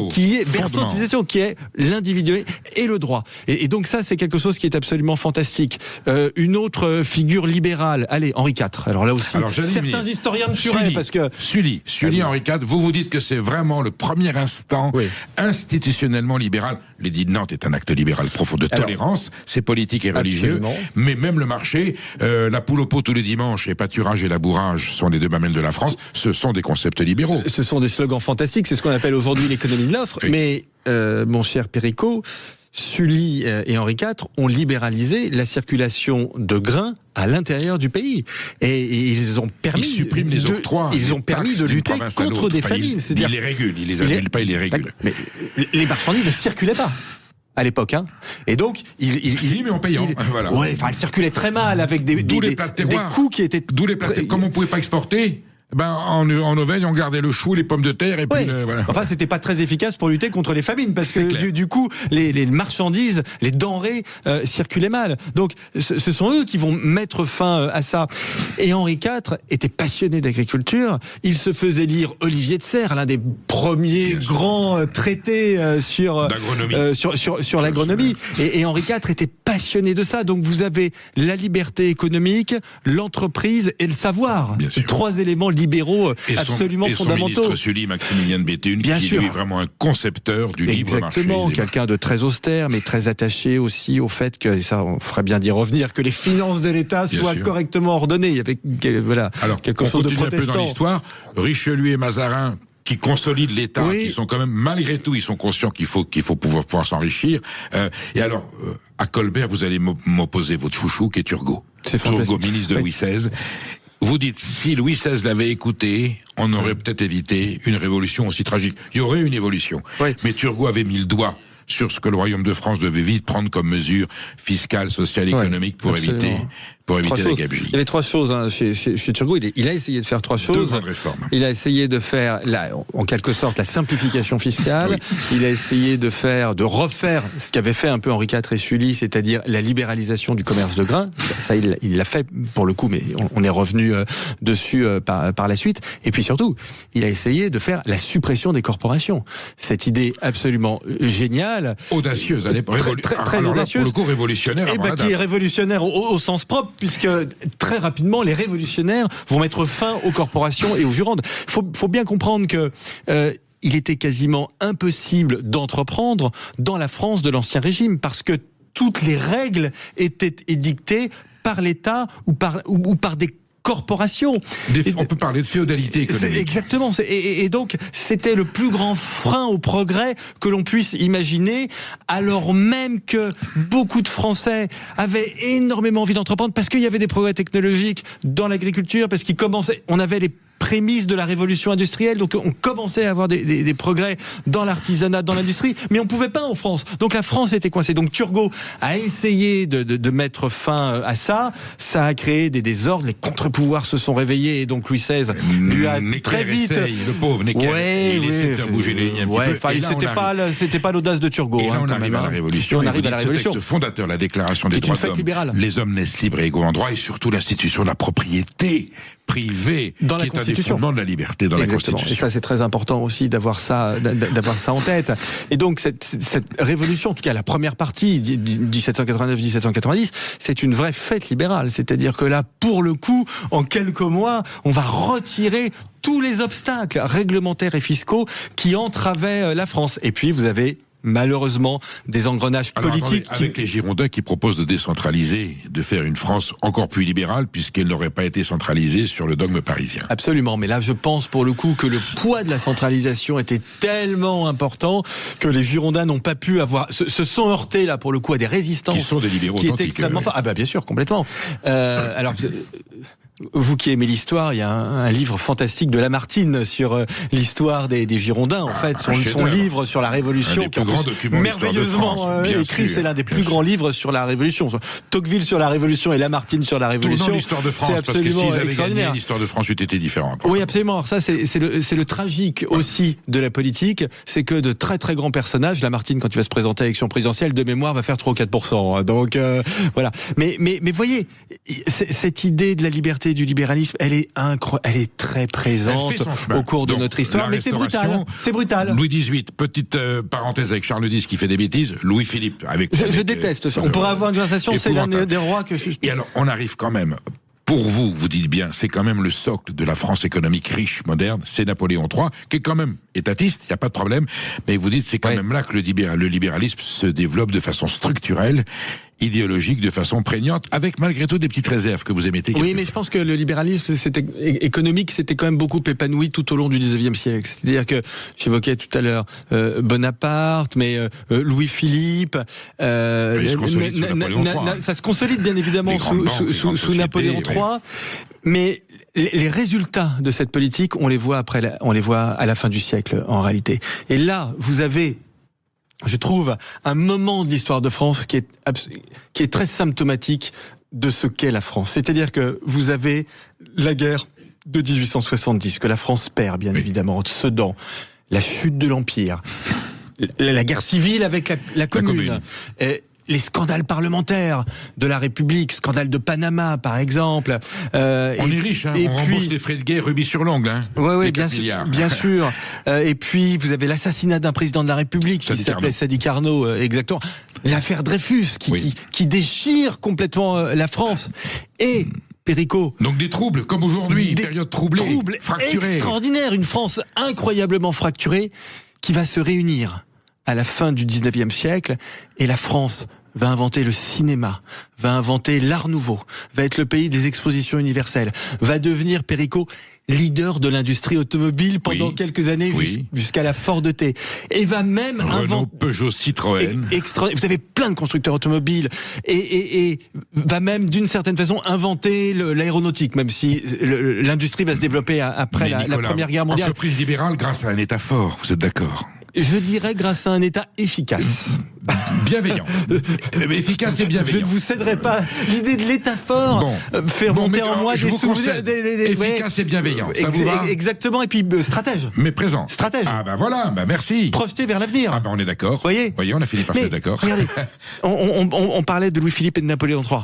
Qui est berceau de civilisation, qui est l'individuel et le droit. Et donc ça, c'est quelque chose qui est absolument fantastique. Une autre figure libérale, allez, Henri IV. Alors là aussi, certains historiens me tueraient parce que... Sully, Henri IV, vous dites que c'est vraiment le premier instant institutionnellement libéral. L'édit de Nantes est un acte libéral profond de tolérance, c'est politique et religieux, mais même le marché, la poule au pot tous les dimanches, et pâturage et labourage sont les deux mamelles de la France, ce sont des concepts libéraux. Ce sont des slogans fantastiques, c'est ce qu'on appelle aujourd'hui l'économie de l'offre. Oui. Mais, mon cher Péricot, Sully et Henri IV ont libéralisé la circulation de grains à l'intérieur du pays. Et ils ont permis... Ils suppriment les octrois. Ils ont permis de lutter contre des famines. Ils les régulent, ils les annulent pas, ils les régulent. Mais les marchandises ne circulaient pas. à l'époque, hein. Et donc, mais en payant. Voilà. Ouais, enfin, elle circulait très mal avec des coûts qui étaient. D'où les plats de terroir. Comme on pouvait pas exporter. En Auvergne, on gardait le chou, les pommes de terre, et puis voilà. Enfin, c'était pas très efficace pour lutter contre les famines, parce que du coup, les marchandises, les denrées circulaient mal. Donc, ce sont eux qui vont mettre fin à ça. Et Henri IV était passionné d'agriculture. Il se faisait lire Olivier de Serres, l'un des premiers grands traités sur l'agronomie. Et Henri IV était passionné de ça. Donc, vous avez la liberté économique, l'entreprise et le savoir. Trois éléments libéraux absolument fondamentaux. Et son ministre Sully, Maximilien de Béthune, qui est lui vraiment un concepteur du libre marché. Exactement, quelqu'un de très austère, mais très attaché aussi au fait que, ça on ferait bien d'y revenir, que les finances de l'État soient correctement ordonnées. Il y avait quelque chose de protestant. Un peu dans l'histoire, Richelieu et Mazarin, qui consolident l'État, qui sont quand même, malgré tout, ils sont conscients qu'il faut pouvoir s'enrichir. Et alors, à Colbert, vous allez m'opposer votre chouchou, qui est Turgot. Turgot, ministre de Louis XVI. Vous dites, si Louis XVI l'avait écouté, on aurait peut-être évité une révolution aussi tragique. Il y aurait une évolution. Mais Turgot avait mis le doigt sur ce que le Royaume de France devait vite prendre comme mesure fiscale, sociale, économique pour éviter la gabegie. Il y avait trois choses chez Turgot. Il a essayé de faire trois choses. Deux grandes réformes. Il a essayé de faire, en quelque sorte, la simplification fiscale. Il a essayé de refaire ce qu'avait fait un peu Henri IV et Sully, c'est-à-dire la libéralisation du commerce de grains. Ça, il l'a fait pour le coup, mais on est revenu dessus par la suite. Et puis surtout, il a essayé de faire la suppression des corporations. Cette idée absolument géniale. Audacieuse, à l'époque. Très audacieuse. Pour le coup, révolutionnaire. Qui est révolutionnaire au sens propre, puisque très rapidement, les révolutionnaires vont mettre fin aux corporations et aux jurandes. Faut bien comprendre que il était quasiment impossible d'entreprendre dans la France de l'Ancien Régime, parce que toutes les règles étaient édictées par l'État ou par des corporations. On peut parler de féodalité économique. Exactement. Et donc, c'était le plus grand frein au progrès que l'on puisse imaginer, alors même que beaucoup de Français avaient énormément envie d'entreprendre, parce qu'il y avait des progrès technologiques dans l'agriculture, parce on avait les prémices de la révolution industrielle, donc on commençait à avoir des progrès dans l'artisanat, dans l'industrie, mais on pouvait pas en France. Donc la France était coincée. Donc Turgot a essayé de mettre fin à ça. Ça a créé des désordres. Les contre-pouvoirs se sont réveillés, et donc Louis XVI lui a très vite. Le pauvre Necker, il essaie de faire bouger les lignes un petit peu. C'était pas l'audace de Turgot. Et là, on arrive à la Révolution. On arrive à la Révolution. Ce texte fondateur, la Déclaration des droits de l'homme. Les hommes naissent libres et égaux en droit, et surtout l'institution de la propriété privée, dans la Constitution. Des fondements de la liberté dans Exactement. la Constitution. Et ça, c'est très important aussi d'avoir ça en tête. Et donc, cette révolution, en tout cas la première partie, 1789-1790, c'est une vraie fête libérale. C'est-à-dire que là, pour le coup, en quelques mois, on va retirer tous les obstacles réglementaires et fiscaux qui entravaient la France. Et puis, vous avez malheureusement des engrenages politiques. Avec les Girondins qui proposent de décentraliser, de faire une France encore plus libérale, puisqu'elle n'aurait pas été centralisée sur le dogme parisien. Absolument, mais là je pense pour le coup que le poids de la centralisation était tellement important que les Girondins n'ont pas pu se sont heurtés là pour le coup à des résistances qui sont des libéraux qui étaient extrêmement fortes. Ah bah bien sûr, complètement. Alors vous qui aimez l'histoire, il y a un livre fantastique de Lamartine sur l'histoire des Girondins. En fait, son livre sur la Révolution, un des plus grands documents merveilleusement écrit. C'est l'un des plus grands livres sur la Révolution. Tocqueville sur la Révolution et Lamartine sur la Révolution. Tout dans l'histoire de France, parce que s'ils avaient gagné, l'histoire de France eût été différente. Oui, absolument. Alors ça, c'est le tragique aussi de la politique, c'est que de très très grands personnages, Lamartine, quand il va se présenter à l'élection présidentielle, de mémoire, va faire 3 ou 4%. Donc voilà. Mais voyez, cette idée de la liberté, du libéralisme, elle est très présente au cours de notre histoire, mais c'est brutal. Louis XVIII, petite parenthèse avec Charles X qui fait des bêtises, Louis-Philippe je déteste ça. On pourrait avoir une conversation, c'est l'un des rois que je... Et alors, on arrive quand même... Pour vous dites bien, c'est quand même le socle de la France économique riche, moderne, c'est Napoléon III, qui est quand même étatiste, il n'y a pas de problème, mais vous dites c'est quand même là que le libéralisme se développe de façon structurelle, idéologique, de façon prégnante, avec malgré tout des petites réserves que vous émettez. Oui, mais je pense que le libéralisme économique s'était quand même beaucoup épanoui tout au long du 19e siècle. C'est-à-dire que, j'évoquais tout à l'heure Bonaparte, mais Louis-Philippe, ça se consolide bien évidemment sous Napoléon III, mais les résultats de cette politique, on les voit à la fin du siècle, en réalité. Et là, vous avez je trouve, un moment de l'histoire de France qui est très symptomatique de ce qu'est la France. C'est-à-dire que vous avez la guerre de 1870, que la France perd, bien évidemment, Sedan, la chute de l'Empire, la guerre civile avec la Commune. Les scandales parlementaires de la République, scandale de Panama par exemple. On est riche, hein, on rembourse les frais de guerre rubis sur l'ongle. Hein, oui, bien sûr. Et puis vous avez l'assassinat d'un président de la République qui s'appelait Sadi Carnot, exactement. L'affaire Dreyfus qui déchire complètement la France. Et Perico. Donc des troubles, comme aujourd'hui, période troublée, fracturée. Extraordinaire, une France incroyablement fracturée qui va se réunir à la fin du 19e siècle, et la France va inventer le cinéma, va inventer l'art nouveau, va être le pays des expositions universelles, va devenir, Perico, leader de l'industrie automobile pendant quelques années, jusqu'à la Ford T. Et va même Renault, Peugeot, Citroën. Vous avez plein de constructeurs automobiles, et va même, d'une certaine façon, inventer l'aéronautique, même si l'industrie va se développer après la Première Guerre mondiale. Entreprise libérale grâce à un État fort, vous êtes d'accord ? Je dirais grâce à un État efficace. Bienveillant. Efficace et bienveillant. Je ne vous céderai pas. L'idée de l'État fort fait remonter en moi des souvenirs. Efficace et bienveillant. Ça vous va ? Exactement. Et puis stratège. Mais présent. Stratège. Ah bah voilà, merci. Projeté vers l'avenir. Ah bah on est d'accord. Voyez, on a fini par être d'accord. Regardez, on parlait de Louis-Philippe et de Napoléon III.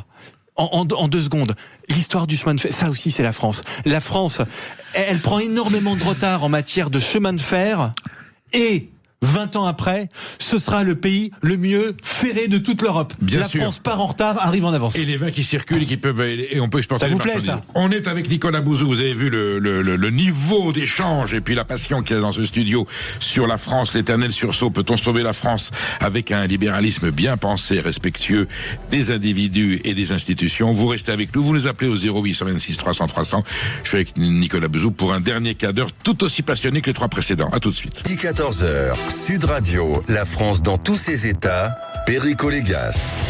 En 2 secondes, l'histoire du chemin de fer, ça aussi c'est la France. La France, elle prend énormément de retard en matière de chemin de fer, et 20 ans après, ce sera le pays le mieux ferré de toute l'Europe. La France part en retard, arrive en avance. Et les vins qui circulent et qui peuvent, et on peut exporter. Ça vous plaît, ça ? On est avec Nicolas Bouzou. Vous avez vu le niveau d'échange et puis la passion qu'il y a dans ce studio sur la France, l'éternel sursaut. Peut-on sauver la France avec un libéralisme bien pensé, respectueux des individus et des institutions ? Vous restez avec nous. Vous nous appelez au 0826 300 300. Je suis avec Nicolas Bouzou pour un dernier quart d'heure tout aussi passionné que les 3 précédents. À tout de suite. 14h. Sud Radio, la France dans tous ses états, Perico Légas.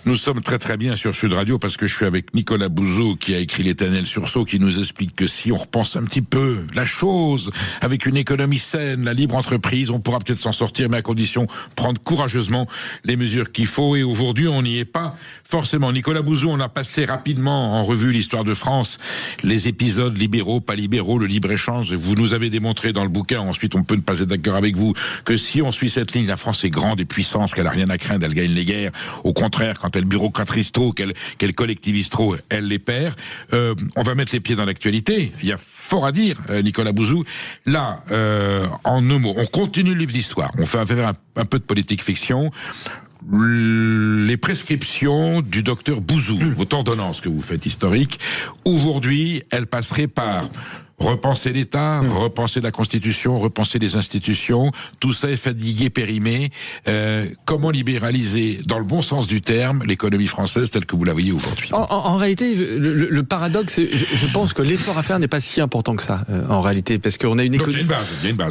Nous sommes très très bien sur Sud Radio parce que je suis avec Nicolas Bouzou qui a écrit l'Éternel sursaut, qui nous explique que si on repense un petit peu la chose avec une économie saine, la libre entreprise, on pourra peut-être s'en sortir, mais à condition de prendre courageusement les mesures qu'il faut. Et aujourd'hui, on n'y est pas forcément. Nicolas Bouzou, on a passé rapidement en revue l'histoire de France, les épisodes libéraux, pas libéraux, le libre-échange. Vous nous avez démontré dans le bouquin, ensuite on peut ne pas être d'accord avec vous, que si on suit cette ligne, la France est grande et puissance, qu'elle a rien à craindre, elle gagne les guerres. Au contraire, quand elle bureaucratise trop, qu'elle collectivise trop, elle les perd. On va mettre les pieds dans l'actualité. Il y a fort à dire, Nicolas Bouzou. Là, en 2 mots, on continue le livre d'histoire. On fait un peu de politique fiction. Les prescriptions du docteur Bouzou, votre ordonnance que vous faites historique, aujourd'hui, elle passerait par repenser l'État, repenser la Constitution, repenser les institutions, tout ça est fatigué, périmé. Comment libéraliser, dans le bon sens du terme, l'économie française telle que vous la voyez aujourd'hui ? En réalité, le paradoxe, je pense que l'effort à faire n'est pas si important que ça, en réalité, parce qu'on a une économie.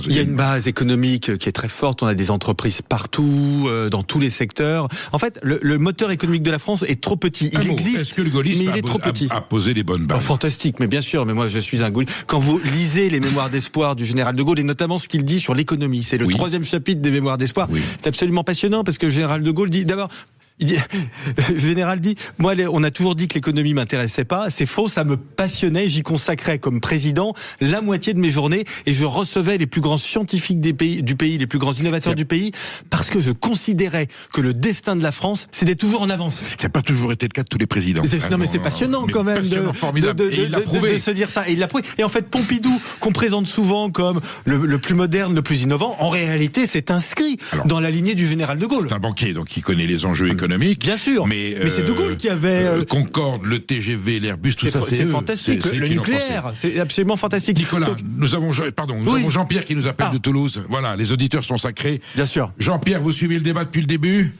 Il y a une base économique qui est très forte, on a des entreprises partout, dans tous les secteurs. En fait, le moteur économique de la France est trop petit. Il existe, est-ce que le gaullisme mais il est trop petit. A posé les bonnes bases ? Fantastique, mais bien sûr, mais moi je suis un gaulliste. Quand vous lisez les mémoires d'espoir du général de Gaulle, et notamment ce qu'il dit sur l'économie, c'est le 3e chapitre des mémoires d'espoir, c'est absolument passionnant, parce que le général de Gaulle dit d'abord... Le général dit, moi on a toujours dit que l'économie m'intéressait pas, c'est faux, ça me passionnait, j'y consacrais comme président la moitié de mes journées, et je recevais les plus grands scientifiques du pays, les plus grands innovateurs du pays, parce que je considérais que le destin de la France, c'était toujours en avance. Ce qui n'a pas toujours été le cas de tous les présidents. Non mais c'est passionnant quand même formidable. Et il l'a prouvé. De se dire ça, et il l'a prouvé. Et en fait Pompidou, qu'on présente souvent comme le plus moderne, le plus innovant, en réalité c'est inscrit dans la lignée du général de Gaulle. C'est un banquier, donc il connaît les enjeux économiques. Bien sûr, mais c'est de Gaulle qui avait... Concorde, le TGV, l'Airbus, tout ça, c'est fantastique. Le nucléaire, c'est absolument fantastique. Nicolas, nous avons Jean-Pierre qui nous appelle de Toulouse. Voilà, les auditeurs sont sacrés. Bien sûr. Jean-Pierre, vous suivez le débat depuis le début ?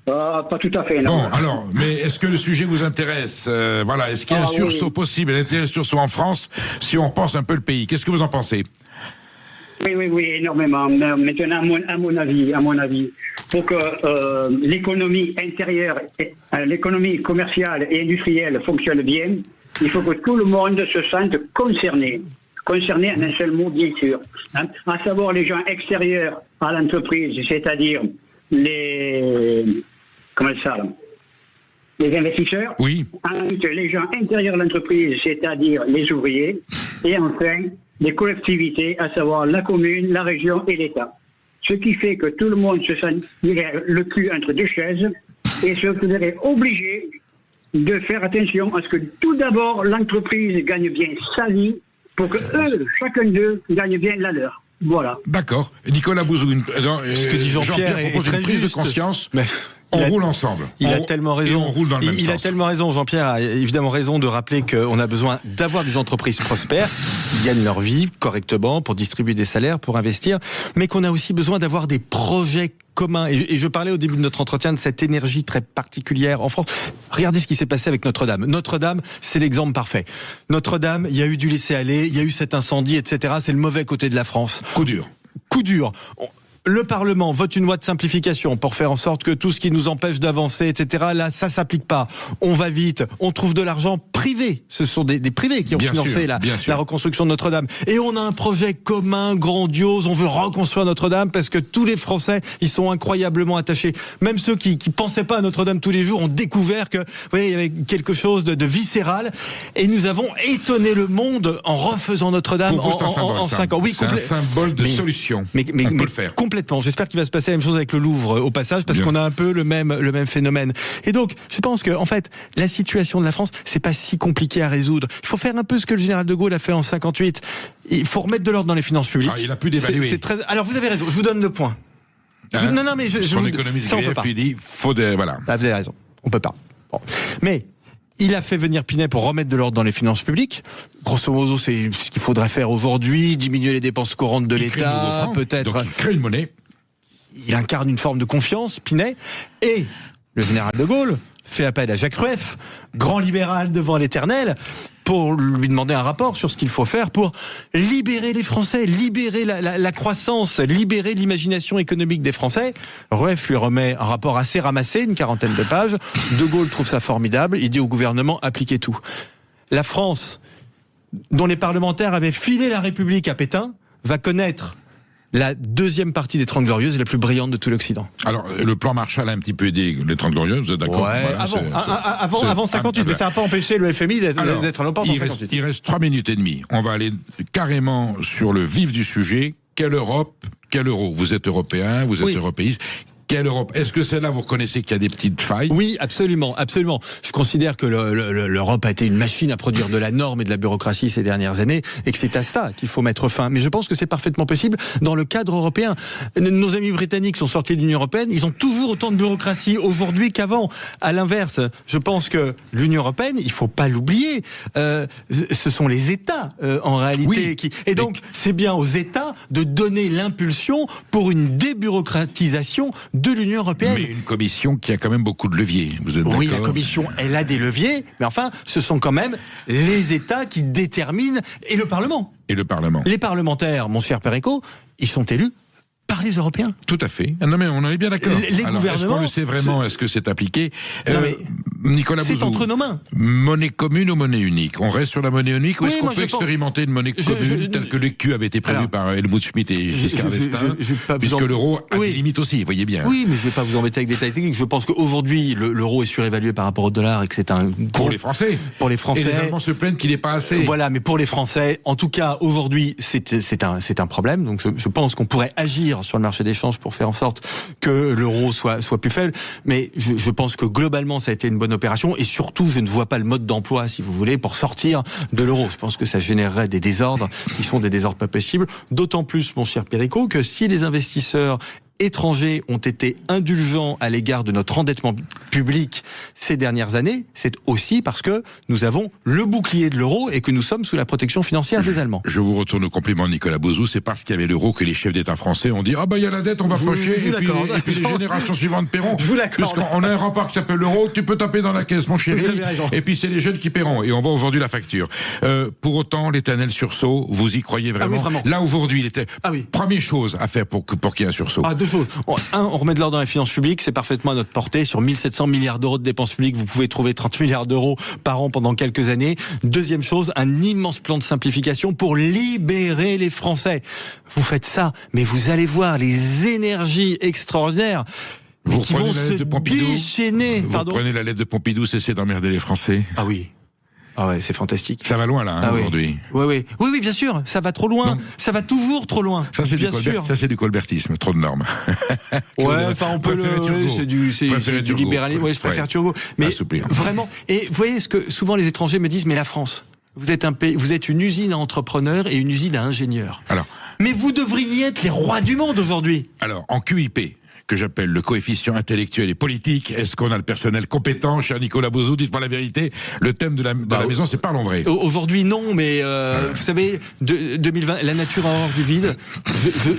Pas tout à fait, non. Bon, alors, mais est-ce que le sujet vous intéresse ? Voilà, est-ce qu'il y a un sursaut possible, un sursaut en France, si on repense un peu le pays ? Qu'est-ce que vous en pensez ? Oui, énormément. Maintenant, à mon avis, pour que l'économie intérieure, l'économie commerciale et industrielle fonctionne bien, il faut que tout le monde se sente concerné en un seul mot, bien sûr. À savoir les gens extérieurs à l'entreprise, c'est-à-dire les investisseurs. Oui. Ensuite, les gens intérieurs de l'entreprise, c'est-à-dire les ouvriers. Et enfin, les collectivités, à savoir la commune, la région et l'État. Ce qui fait que tout le monde se sent le cul entre deux chaises et se verrait obligé de faire attention à ce que tout d'abord l'entreprise gagne bien sa vie pour que eux, chacun d'eux, gagne bien la leur. Voilà. D'accord. Nicolas Bouzou, ce que dit Jean-Pierre propose une prise de conscience. Mais on roule ensemble. Il a tellement raison. Et on roule dans le même sens. Il a tellement raison. Jean-Pierre a évidemment raison de rappeler qu'on a besoin d'avoir des entreprises prospères qui gagnent leur vie correctement pour distribuer des salaires, pour investir, mais qu'on a aussi besoin d'avoir des projets communs. Et je parlais au début de notre entretien de cette énergie très particulière en France. Regardez ce qui s'est passé avec Notre-Dame. Notre-Dame, c'est l'exemple parfait. Notre-Dame, il y a eu du laisser-aller, il y a eu cet incendie, etc. C'est le mauvais côté de la France. Coup dur. Coup dur. Le Parlement vote une loi de simplification pour faire en sorte que tout ce qui nous empêche d'avancer, etc., là, ça s'applique pas. On va vite, on trouve de l'argent privé. Ce sont des privés qui ont financé la reconstruction de Notre-Dame. Et on a un projet commun, grandiose, on veut reconstruire Notre-Dame parce que tous les Français, ils sont incroyablement attachés. Même ceux qui pensaient pas à Notre-Dame tous les jours ont découvert que, vous voyez, il y avait quelque chose de viscéral. Et nous avons étonné le monde en refaisant Notre-Dame en 5 ans. Oui, c'est un symbole de solution. Mais on peut le faire. Complètement. J'espère qu'il va se passer la même chose avec le Louvre au passage, parce qu'on a un peu le même phénomène. Et donc, je pense que, en fait, la situation de la France, c'est pas si compliqué à résoudre. Il faut faire un peu ce que le général de Gaulle a fait en 58. Il faut remettre de l'ordre dans les finances publiques. Il a pu dévaluer. Alors, vous avez raison. Je vous donne le point. Non, mais son économiste ça, on peut pas. Il dit, voilà. Là, vous avez raison. On peut pas. Bon. Mais il a fait venir Pinay pour remettre de l'ordre dans les finances publiques. Grosso modo, c'est ce qu'il faudrait faire aujourd'hui, diminuer les dépenses courantes de l'État, peut-être. Donc il crée une monnaie. Il incarne une forme de confiance, Pinay. Et le général de Gaulle fait appel à Jacques Rueff, grand libéral devant l'Éternel, pour lui demander un rapport sur ce qu'il faut faire pour libérer les Français, libérer la croissance, libérer l'imagination économique des Français. Rueff lui remet un rapport assez ramassé, une 40aine de pages. De Gaulle trouve ça formidable. Il dit au gouvernement, appliquez tout. La France, dont les parlementaires avaient filé la République à Pétain, va connaître la deuxième partie des 30 Glorieuses est la plus brillante de tout l'Occident. Alors, le plan Marshall a un petit peu aidé les 30 Glorieuses, vous êtes d'accord? Ouais, voilà, avant 58, mais ça n'a pas empêché le FMI d'être à l'emporte en 58. Il reste 3 minutes et demie. On va aller carrément sur le vif du sujet. Quelle Europe, quel euro? Vous êtes européen, vous êtes européiste. Quelle Europe? Est-ce que celle-là, vous reconnaissez qu'il y a des petites failles? Oui, absolument, absolument. Je considère que l'Europe a été une machine à produire de la norme et de la bureaucratie ces dernières années, et que c'est à ça qu'il faut mettre fin. Mais je pense que c'est parfaitement possible dans le cadre européen. Nos amis britanniques sont sortis de l'Union européenne, ils ont toujours autant de bureaucratie aujourd'hui qu'avant. À l'inverse, je pense que l'Union européenne, il faut pas l'oublier, ce sont les États en réalité qui... Et donc, c'est bien aux États de donner l'impulsion pour une débureaucratisation de l'Union européenne. Mais une commission qui a quand même beaucoup de leviers, vous êtes d'accord? Oui, la commission, elle a des leviers, mais enfin, ce sont quand même les États qui déterminent, et le Parlement. Et le Parlement. Les parlementaires, mon cher Perico, ils sont élus par les Européens. Tout à fait. Non mais on en est bien d'accord. Les Alors, gouvernements... Est-ce qu'on le sait vraiment? Est-ce que c'est appliqué? Nicolas Bouzou. C'est entre nos mains. Monnaie commune ou monnaie unique? On reste sur la monnaie unique ou est-ce qu'on peut expérimenter une monnaie commune telle que l'écu avait été prévu par Helmut Schmidt et Giscard d'Estaing, puisque l'euro a des limites aussi, vous voyez bien. Oui, mais je ne vais pas vous embêter avec des détails techniques. Je pense qu'aujourd'hui, l'euro est surévalué par rapport au dollar et que c'est un... Pour les Français. Pour les Français. Et les Allemands se plaignent qu'il n'est pas assez. Voilà, mais pour les Français, en tout cas, aujourd'hui, c'est un problème. Donc je pense qu'on pourrait agir sur le marché d'échange pour faire en sorte que l'euro soit plus faible. Mais je pense que globalement, ça a été une bonne opération. Et surtout, je ne vois pas le mode d'emploi, si vous voulez, pour sortir de l'euro. Je pense que ça générerait des désordres qui sont des désordres pas possibles. D'autant plus, mon cher Perico, que si les investisseurs étrangers ont été indulgents à l'égard de notre endettement public ces dernières années, c'est aussi parce que nous avons le bouclier de l'euro et que nous sommes sous la protection financière des Allemands. Je vous retourne au compliment de Nicolas Bouzou, c'est parce qu'il y avait l'euro que les chefs d'État français ont dit « Ah il y a la dette, on va pocher, et puis les générations suivantes paieront. » Puisqu'on a un rapport qui s'appelle l'euro, tu peux taper dans la caisse, mon chéri, et puis c'est les jeunes qui paieront, et on voit aujourd'hui la facture. Pour autant, l'éternel sursaut, vous y croyez vraiment? Vraiment. Là, aujourd'hui, première chose à faire pour qu'il y ait un sursaut. choses. On remet de l'ordre dans les finances publiques, c'est parfaitement à notre portée. Sur 1700 milliards d'euros de dépenses publiques, vous pouvez trouver 30 milliards d'euros par an pendant quelques années. Deuxième chose, un immense plan de simplification pour libérer les Français. Vous faites ça, mais vous allez voir les énergies extraordinaires qui vont se déchaîner. Vous prenez la lettre de Pompidou, cessez d'emmerder les Français. Ah oui. Ah ouais, c'est fantastique. Ça va loin là, aujourd'hui. Oui, bien sûr, ça va trop loin. Non. Ça va toujours trop loin. Ça c'est du colbertisme, trop de normes. On peut c'est du libéralisme. Ouais, je préfère Turgot. Mais vraiment. Et vous voyez ce que souvent les étrangers me disent, mais la France, vous êtes un pays, vous êtes une usine à entrepreneurs et une usine à ingénieurs. Mais vous devriez être les rois du monde aujourd'hui. Alors, en QIP, que j'appelle le coefficient intellectuel et politique, est-ce qu'on a le personnel compétent, cher Nicolas Bouzou? Dites-moi la vérité, le thème de la maison, c'est parlons vrai. Aujourd'hui, non, mais vous savez, 2020, la nature a horreur du vide.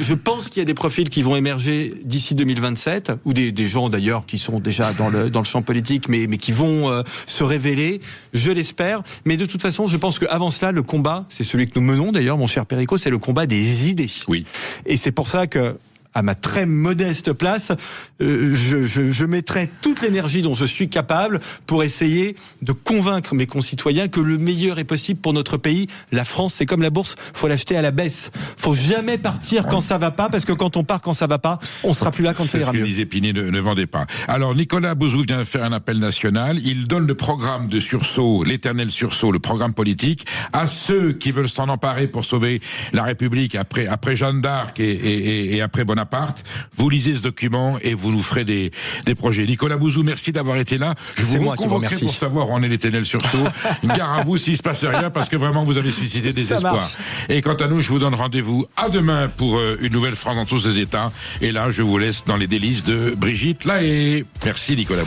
Je pense qu'il y a des profils qui vont émerger d'ici 2027, ou des gens d'ailleurs qui sont déjà dans le champ politique, mais qui vont se révéler, je l'espère. Mais de toute façon, je pense qu'avant cela, le combat, c'est celui que nous menons d'ailleurs, mon cher Perico, c'est le combat des idées. Oui. Et c'est pour ça que, à ma très modeste place, je mettrai toute l'énergie dont je suis capable pour essayer de convaincre mes concitoyens que le meilleur est possible pour notre pays. La France, c'est comme la bourse, faut l'acheter à la baisse. Faut jamais partir quand ça va pas, parce que quand on part quand ça va pas, on sera plus là quand ça ira mieux. C'est ce que disait Pinet, ne vendez pas. Alors, Nicolas Bouzou vient de faire un appel national. Il donne le programme de sursaut, l'éternel sursaut, le programme politique, à ceux qui veulent s'en emparer pour sauver la République après Jeanne d'Arc et après Bonaparte. Vous lisez ce document et vous nous ferez des projets. Nicolas Bouzou, merci d'avoir été là. Je vous reconvoquerai pour savoir où en est l'éternel sursaut. Gare à vous s'il se passe rien, parce que vraiment vous avez suscité des espoirs. Et quant à nous, je vous donne rendez-vous à demain pour une nouvelle France dans tous ses états. Et là, je vous laisse dans les délices de Brigitte Lahaye. Merci Nicolas.